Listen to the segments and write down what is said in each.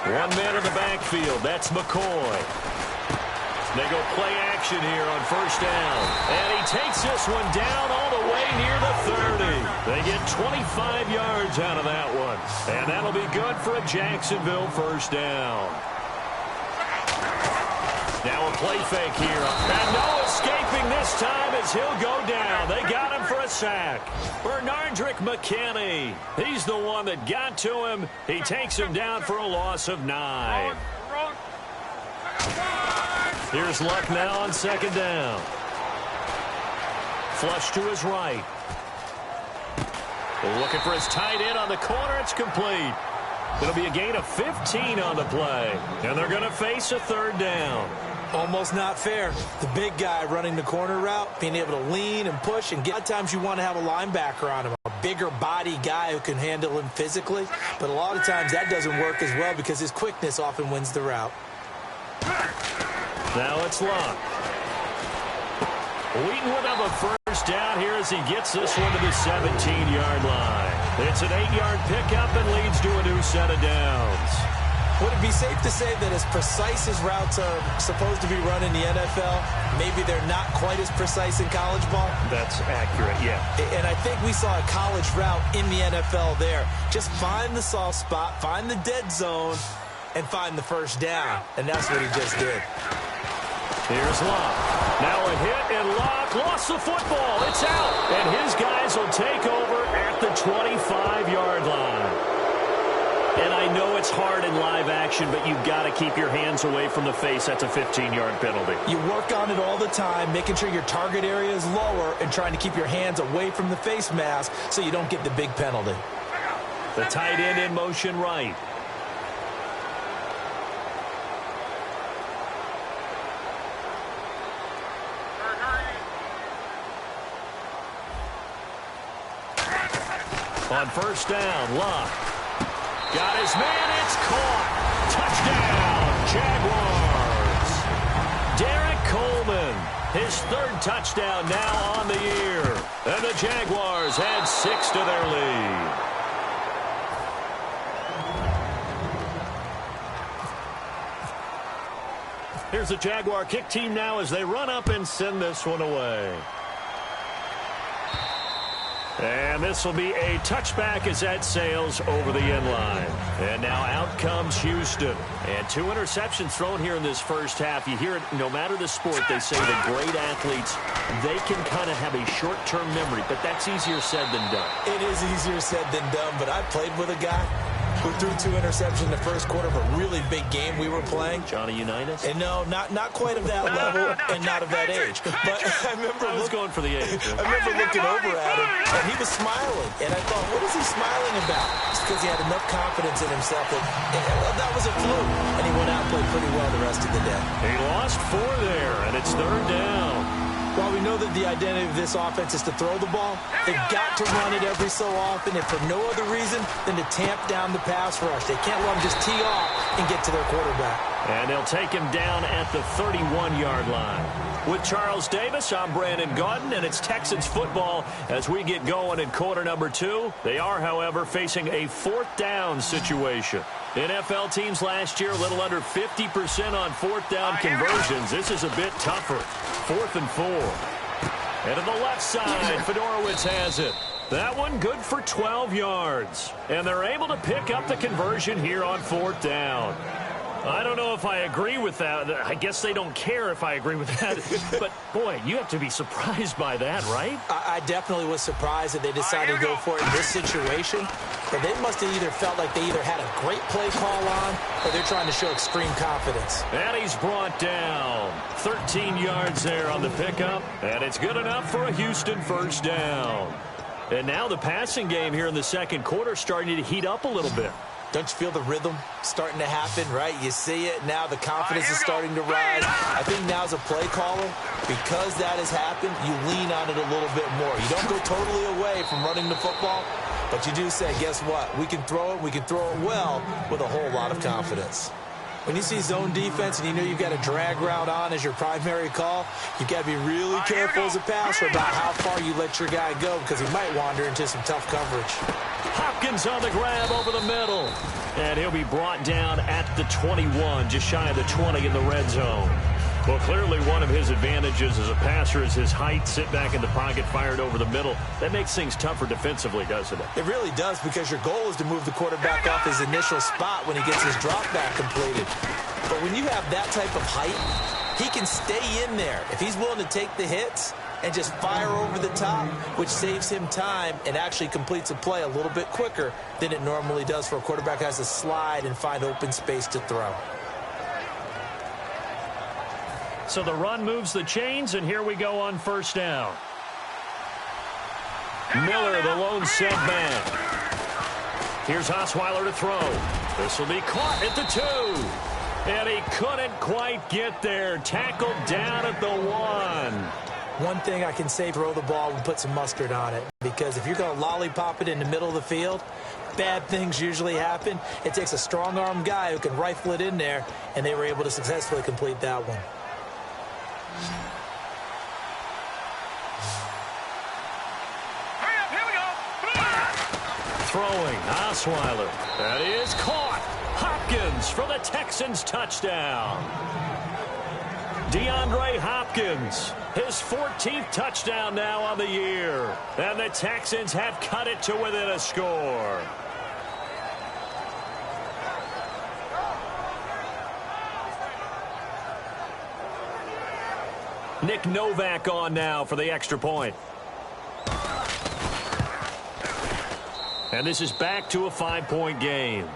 One man in the backfield. That's McCoy. They go play action here on first down. And he takes this one down all the way near the 30. They get 25 yards out of that one. And that'll be good for a Jacksonville first down. Now a play fake here. And no escaping this time as he'll go down. They got him for a sack. Bernardrick McKinney. He's the one that got to him. He takes him down for a loss of 9. Here's Luck now on second down. Flush to his right. Looking for his tight end on the corner. It's complete. It'll be a gain of 15 on the play. And they're going to face a third down. Almost not fair. The big guy running the corner route, being able to lean and push, and a lot of times you want to have a linebacker on him, a bigger body guy who can handle him physically. But a lot of times that doesn't work as well because his quickness often wins the route. Now it's Luck. Wheaton would have a first down here as he gets this one to the 17-yard line. It's an 8-yard pickup and leads to a new set of downs. Would it be safe to say that as precise as routes are supposed to be run in the NFL, maybe they're not quite as precise in college ball? That's accurate, yeah. And I think we saw a college route in the NFL there. Just find the soft spot, find the dead zone, and find the first down. And that's what he just did. Here's Luck. Now a hit, and Luck lost the football. It's out. And his guys will take over at the 25-yard line. And I know it's hard in live action, but you've got to keep your hands away from the face. That's a 15-yard penalty. You work on it all the time, making sure your target area is lower and trying to keep your hands away from the face mask so you don't get the big penalty. The tight end in motion right. On first down, Luck. Got his man, it's caught. Touchdown, Jaguars. Derek Coleman, his third touchdown now on the year. And the Jaguars add 6 to their lead. Here's the Jaguar kick team now as they run up and send this one away. And this will be a touchback as that sails over the end line. And now out comes Houston. And 2 interceptions thrown here in this first half. You hear it, no matter the sport, they say that great athletes, they can kind of have a short-term memory, but that's easier said than done. It is easier said than done, but I played with a guy who threw 2 interceptions in the first quarter of a really big game we were playing. Johnny Unitas? And no, not quite of that level and not of that age. But I remember I was going for the age. I remember looking over at him, and he was smiling. And I thought, what is he smiling about? It's because he had enough confidence in himself that was a fluke. And he went out and played pretty well the rest of the day. He lost 4 there, and it's third down. While we know that the identity of this offense is to throw the ball, they've got to run it every so often, and for no other reason than to tamp down the pass rush. They can't let them just tee off and get to their quarterback. And they'll take him down at the 31-yard line. With Charles Davis, I'm Brandon Gaudin, and it's Texans football as we get going in quarter number 2. They are, however, facing a 4th down situation. NFL teams last year a little under 50% on 4th down conversions. This is a bit tougher. 4th and 4. And to the left side, Fedorowicz has it. That one good for 12 yards. And they're able to pick up the conversion here on 4th down. I don't know if I agree with that. I guess they don't care if I agree with that. But, boy, you have to be surprised by that, right? I definitely was surprised that they decided to go for it in this situation. But they must have either felt like they either had a great play call on or they're trying to show extreme confidence. And he's brought down. 13 yards there on the pickup. And it's good enough for a Houston first down. And now the passing game here in the second quarter starting to heat up a little bit. Don't you feel the rhythm starting to happen, right? You see it. Now the confidence is starting to rise. I think now as a play caller, because that has happened, you lean on it a little bit more. You don't go totally away from running the football, but you do say, guess what? We can throw it. We can throw it well with a whole lot of confidence. When you see zone defense and you know you've got a drag route on as your primary call, you've got to be really careful as a passer about how far you let your guy go because he might wander into some tough coverage. Hopkins on the grab over the middle. And he'll be brought down at the 21, just shy of the 20 in the red zone. Well, clearly one of his advantages as a passer is his height. Sit back in the pocket, fired over the middle. That makes things tougher defensively, doesn't it? It really does, because your goal is to move the quarterback off his initial spot when he gets his drop back completed. But when you have that type of height, he can stay in there. If he's willing to take the hits and just fire over the top, which saves him time and actually completes a play a little bit quicker than it normally does for a quarterback who has to slide and find open space to throw. So the run moves the chains, and here we go on first down. Miller, the lone setback. Here's Osweiler to throw. This will be caught at the 2. And he couldn't quite get there. Tackled down at the 1. One thing I can say, throw the ball and put some mustard on it. Because if you're going to lollipop it in the middle of the field, bad things usually happen. It takes a strong-arm guy who can rifle it in there, and they were able to successfully complete that one. Throwing, Osweiler. That is caught. Hopkins for the Texans touchdown. DeAndre Hopkins, his 14th touchdown now on the year. And the Texans have cut it to within a score. Nick Novak on now for the extra point. And this is back to a 5-point game.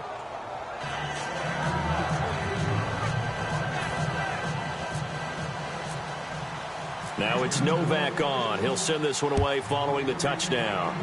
Now it's Novak on. He'll send this one away following the touchdown.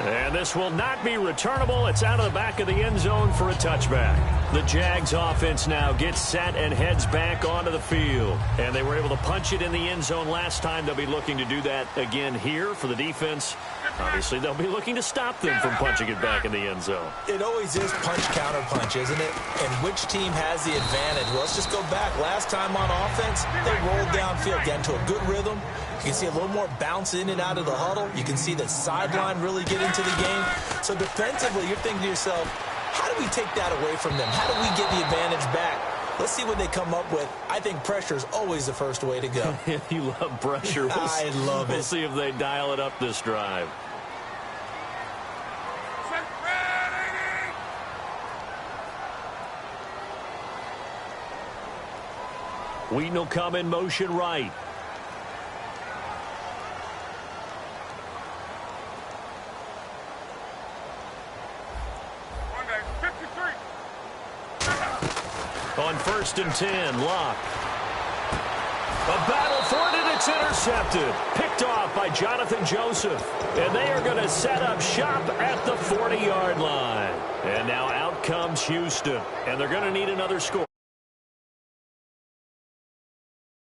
And this will not be returnable. It's out of the back of the end zone for a touchback. The Jags offense now gets set and heads back onto the field. And they were able to punch it in the end zone last time. They'll be looking to do that again here for the defense. Obviously, they'll be looking to stop them from punching it back in the end zone. It always is punch-counter-punch, isn't it? And which team has the advantage? Well, let's just go back. Last time on offense, they rolled downfield, got into a good rhythm. You can see a little more bounce in and out of the huddle. You can see the sideline really get into the game. So defensively, you're thinking to yourself, how do we take that away from them? How do we get the advantage back? Let's see what they come up with. I think pressure is always the first way to go. You love pressure. I love it. We'll see if they dial it up this drive. Wheaton will come in motion right. On 1st and 10, Locke. A battle for it, and it's intercepted. Picked off by Jonathan Joseph. And they are going to set up shop at the 40-yard line. And now out comes Houston. And they're going to need another score.